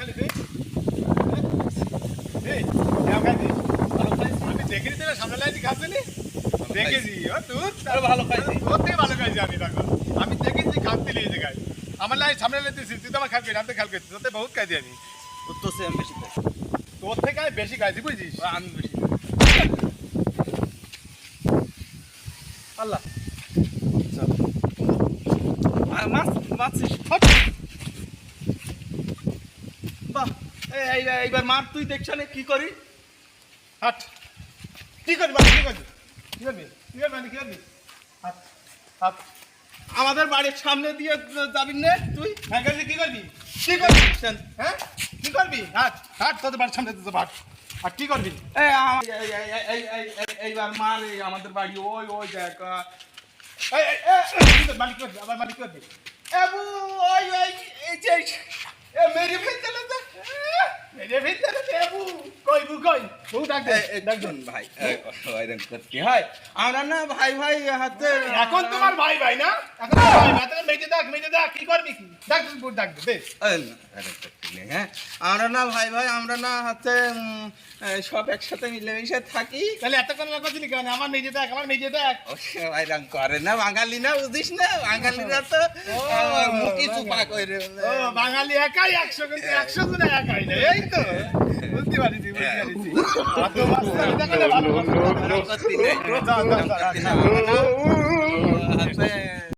খালি তুই এই আমি দেখিনি তোরা সামনে লাইন খাচ্ছিলি দেখেছি ও তুই ভালো খাইছি। তোর থেকে ভালো খাইছি আমি দেখো আমি দেখেছি খাচ্ছিলি এই জায়গায় আমার লাইন সামনে লাইন তুই তো আমার খাবি রাতে খেয়াল করছিস তোতে বহুত খাইছি আমি তোর তো সেম বেশি খাই। তোর থেকে আমি বেশি খাইছি বুঝছিস আমি বেশি আল্লাহ আর মাছ মাছিস বাহ এইবার মার তুই দেখছ না কি করি হাট কি করবি বাবা, কি করবি কি করবি কি করবি কি করবি হাট হাট আমাদের বাড়ির সামনে দিয়ে যাবি না তুই হ্যাঁ করবি কি করবি কি করবি হ্যাঁ কি করবি হাট হাট তোদের বাড়ির সামনে দিতে হাট আর কি করবি এইবার মার আমাদের বাড়ি ওই ওই দেখ এই এই এই মালিক করবি আবার মালিক করবি এবু ওই ওই এই যে এ মেরে ফেলতে না মেরে ভিতরে দেবু কই বু কই বউ ডাক দে ডাক দে ভাই ওইরকম করতে হয় আমরা না ভাই ভাই হাতে এখন তোমার ভাই ভাই না এখন তোমার ভাই ভাই তাহলে মেজে ডাক কি করবি কি ডাক দে বউ ডাক দে হ্যাঁ আমরা না ভাই ভাই আমরা না হাতে সব একসাথে মিলেমিশে থাকি তাহলে এত কোন কথা দিলি কেন আমার মেজে ডাক ওইরকম করে না বাঙালি না বুঝিস না বাঙালিরা তো মুখি চুপা করে ও বাঙালি একাই 100 কিন্তু 100 জন একাই না এই তো বুঝতে পারিছি আর তো মাস্টার দেখলে ভালো কথা করতে নেই যা যা যা হাতে